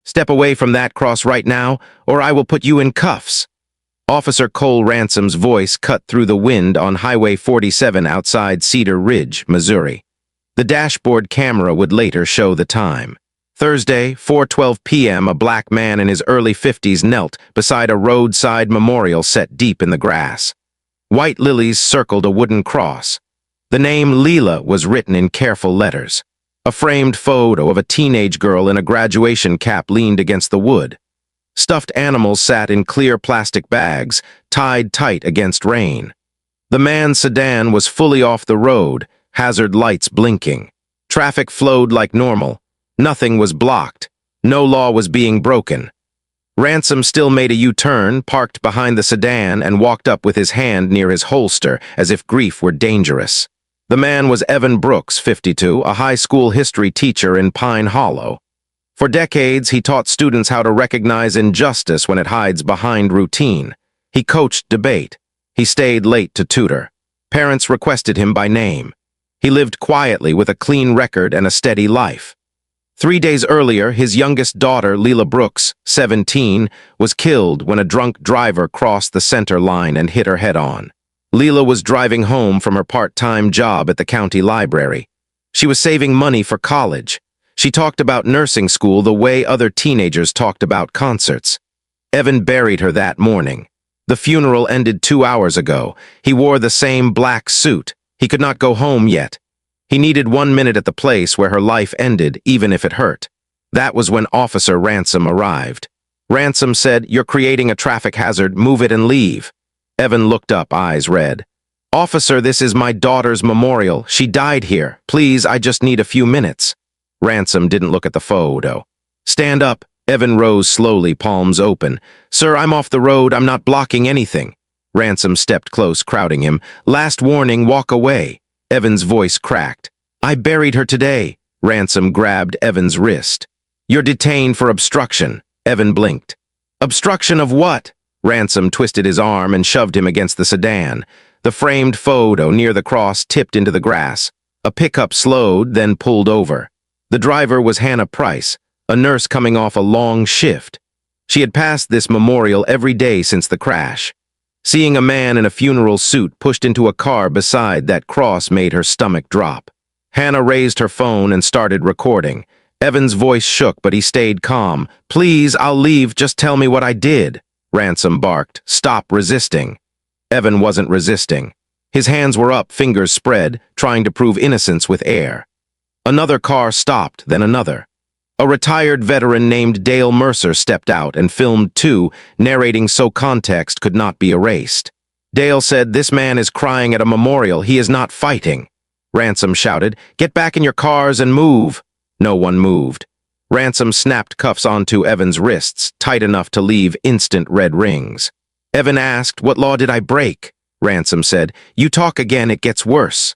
Step away from that cross right now, or I will put you in cuffs." Officer Cole Ransom's voice cut through the wind on Highway 47 outside Cedar Ridge, Missouri. The dashboard camera would later show the time. Thursday, 4:12 p.m., a black man in his early 50s knelt beside a roadside memorial set deep in the grass. White lilies circled a wooden cross. The name Leela was written in careful letters. A framed photo of a teenage girl in a graduation cap leaned against the wood. Stuffed animals sat in clear plastic bags, tied tight against rain. The man's sedan was fully off the road, hazard lights blinking. Traffic flowed like normal. Nothing was blocked. No law was being broken. Ransom still made a U-turn, parked behind the sedan, and walked up with his hand near his holster, as if grief were dangerous. The man was Evan Brooks, 52, a high school history teacher in Pine Hollow. For decades, he taught students how to recognize injustice when it hides behind routine. He coached debate. He stayed late to tutor. Parents requested him by name. He lived quietly with a clean record and a steady life. 3 days earlier, his youngest daughter, Leela Brooks, 17, was killed when a drunk driver crossed the center line and hit her head-on. Leela was driving home from her part-time job at the county library. She was saving money for college. She talked about nursing school the way other teenagers talked about concerts. Evan buried her that morning. The funeral ended 2 hours ago. He wore the same black suit. He could not go home yet. He needed 1 minute at the place where her life ended, even if it hurt. That was when Officer Ransom arrived. Ransom said, "You're creating a traffic hazard. Move it and leave." Evan looked up, eyes red. "Officer, this is my daughter's memorial. She died here. Please, I just need a few minutes." Ransom didn't look at the photo. "Stand up." Evan rose slowly, palms open. "Sir, I'm off the road. I'm not blocking anything." Ransom stepped close, crowding him. "Last warning, walk away." Evan's voice cracked. "I buried her today." Ransom grabbed Evan's wrist. "You're detained for obstruction." Evan blinked. "Obstruction of what?" Ransom twisted his arm and shoved him against the sedan. The framed photo near the cross tipped into the grass. A pickup slowed, then pulled over. The driver was Hannah Price, a nurse coming off a long shift. She had passed this memorial every day since the crash. Seeing a man in a funeral suit pushed into a car beside that cross made her stomach drop. Hannah raised her phone and started recording. Evan's voice shook, but he stayed calm. "Please, I'll leave. Just tell me what I did." Ransom barked. "Stop resisting." Evan wasn't resisting. His hands were up, fingers spread, trying to prove innocence with air. Another car stopped, then another. A retired veteran named Dale Mercer stepped out and filmed too, narrating so context could not be erased. Dale said, "This man is crying at a memorial. He is not fighting." Ransom shouted, "Get back in your cars and move." No one moved. Ransom snapped cuffs onto Evan's wrists, tight enough to leave instant red rings. Evan asked, "What law did I break?" Ransom said, "You talk again, it gets worse."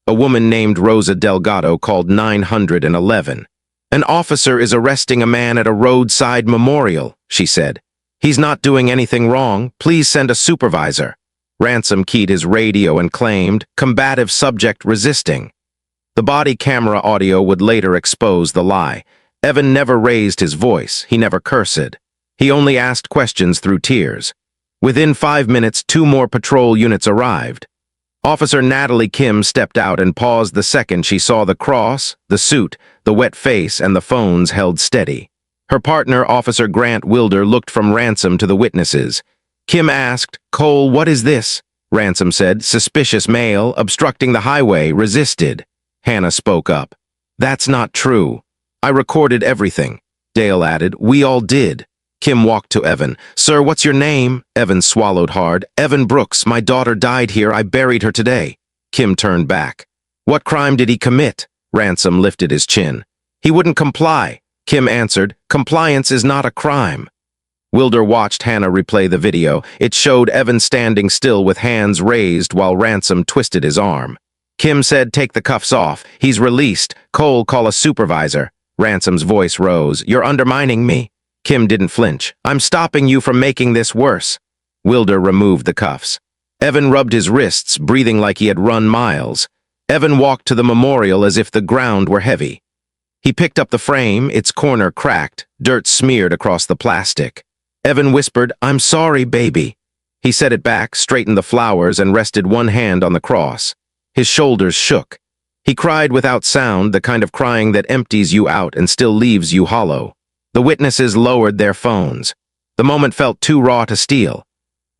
A woman named Rosa Delgado called 911. "An officer is arresting a man at a roadside memorial," she said. "He's not doing anything wrong. Please send a supervisor." Ransom keyed his radio and claimed, "Combative subject resisting." The body camera audio would later expose the lie. Evan never raised his voice. He never cursed. He only asked questions through tears. Within 5 minutes, 2 more patrol units arrived. Officer Natalie Kim stepped out and paused the second she saw the cross, the suit, the wet face, and the phones held steady. Her partner, Officer Grant Wilder, looked from Ransom to the witnesses. Kim asked, "Cole, what is this?" Ransom said, "Suspicious male, obstructing the highway, resisted." Hannah spoke up. "That's not true. I recorded everything." Dale added, "We all did." Kim walked to Evan. "Sir, what's your name?" Evan swallowed hard. "Evan Brooks. My daughter died here. I buried her today." Kim turned back. "What crime did he commit?" Ransom lifted his chin. "He wouldn't comply." Kim answered, "Compliance is not a crime." Wilder watched Hannah replay the video. It showed Evan standing still with hands raised while Ransom twisted his arm. Kim said, "Take the cuffs off. He's released. Cole, call a supervisor." Ransom's voice rose. "You're undermining me." Kim didn't flinch. "I'm stopping you from making this worse." Wilder removed the cuffs. Evan rubbed his wrists, breathing like he had run miles. Evan walked to the memorial as if the ground were heavy. He picked up the frame, its corner cracked, dirt smeared across the plastic. Evan whispered, "I'm sorry, baby." He set it back, straightened the flowers, and rested one hand on the cross. His shoulders shook. He cried without sound, the kind of crying that empties you out and still leaves you hollow. The witnesses lowered their phones. The moment felt too raw to steal.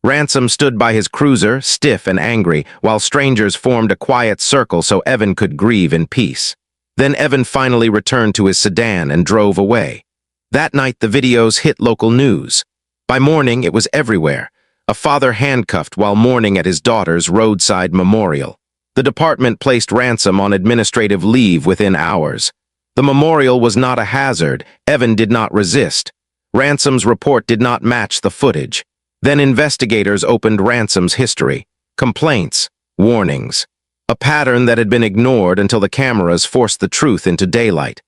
Ransom stood by his cruiser, stiff and angry, while strangers formed a quiet circle so Evan could grieve in peace. Then Evan finally returned to his sedan and drove away. That night, the videos hit local news. By morning, it was everywhere. A father handcuffed while mourning at his daughter's roadside memorial. The department placed Ransom on administrative leave within hours. The memorial was not a hazard. Evan did not resist. Ransom's report did not match the footage. Then investigators opened Ransom's history. Complaints, warnings. A pattern that had been ignored until the cameras forced the truth into daylight.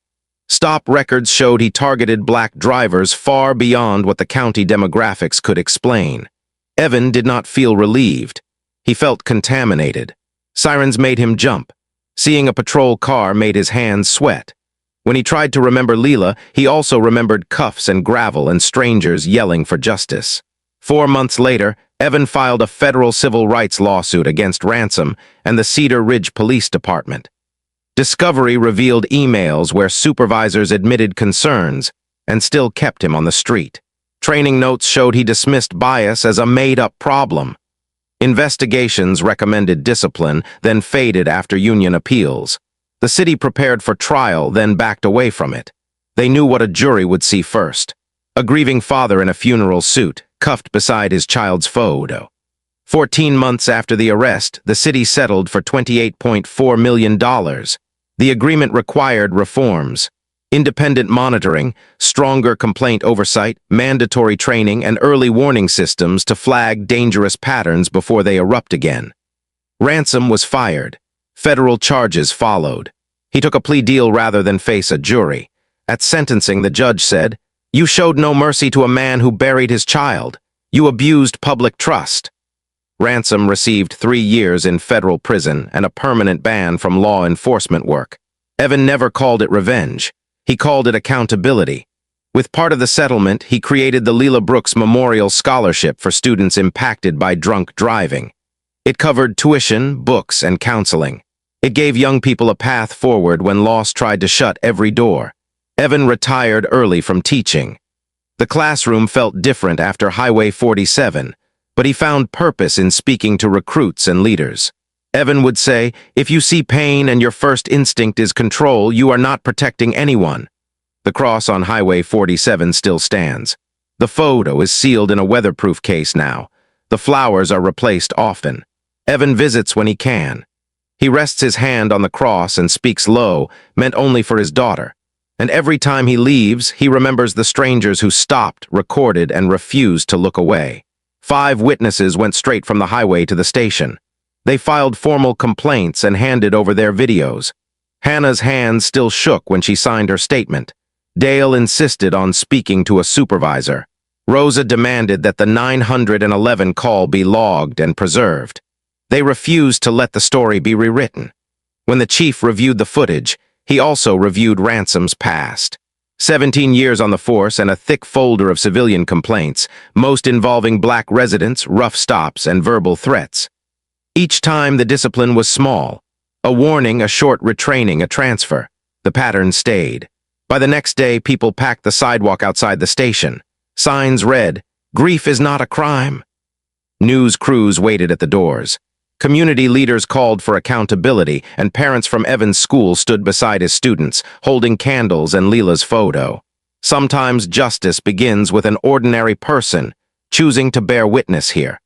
Stop records showed he targeted black drivers far beyond what the county demographics could explain. Evan did not feel relieved. He felt contaminated. Sirens made him jump. Seeing a patrol car made his hands sweat. When he tried to remember Leela, he also remembered cuffs and gravel and strangers yelling for justice. 4 months later, Evan filed a federal civil rights lawsuit against Ransom and the Cedar Ridge Police Department. Discovery revealed emails where supervisors admitted concerns and still kept him on the street. Training notes showed he dismissed bias as a made-up problem. Investigations recommended discipline, then faded after union appeals. The city prepared for trial, then backed away from it. They knew what a jury would see first. A grieving father in a funeral suit, cuffed beside his child's photo. 14 months after the arrest, the city settled for $28.4 million. The agreement required reforms: independent monitoring, stronger complaint oversight, mandatory training, and early warning systems to flag dangerous patterns before they erupt again. Ransom was fired. Federal charges followed. He took a plea deal rather than face a jury. At sentencing, the judge said, "You showed no mercy to a man who buried his child. You abused public trust." Ransom received 3 years in federal prison and a permanent ban from law enforcement work. Evan never called it revenge. He called it accountability. With part of the settlement, he created the Leela Brooks Memorial Scholarship for students impacted by drunk driving. It covered tuition, books, and counseling. It gave young people a path forward when loss tried to shut every door. Evan retired early from teaching. The classroom felt different after Highway 47, but he found purpose in speaking to recruits and leaders. Evan would say, "If you see pain and your first instinct is control, you are not protecting anyone." The cross on Highway 47 still stands. The photo is sealed in a weatherproof case now. The flowers are replaced often. Evan visits when he can. He rests his hand on the cross and speaks low, meant only for his daughter. And every time he leaves, he remembers the strangers who stopped, recorded, and refused to look away. 5 witnesses went straight from the highway to the station. They filed formal complaints and handed over their videos. Hannah's hands still shook when she signed her statement. Dale insisted on speaking to a supervisor. Rosa demanded that the 911 call be logged and preserved. They refused to let the story be rewritten. When the chief reviewed the footage, he also reviewed Ransom's past. 17 years on the force and a thick folder of civilian complaints, most involving black residents, rough stops, and verbal threats. Each time the discipline was small. A warning, a short retraining, a transfer. The pattern stayed. By the next day, people packed the sidewalk outside the station. Signs read, "Grief is not a crime." News crews waited at the doors. Community leaders called for accountability, and parents from Evan's school stood beside his students, holding candles and Leela's photo. Sometimes justice begins with an ordinary person choosing to bear witness here.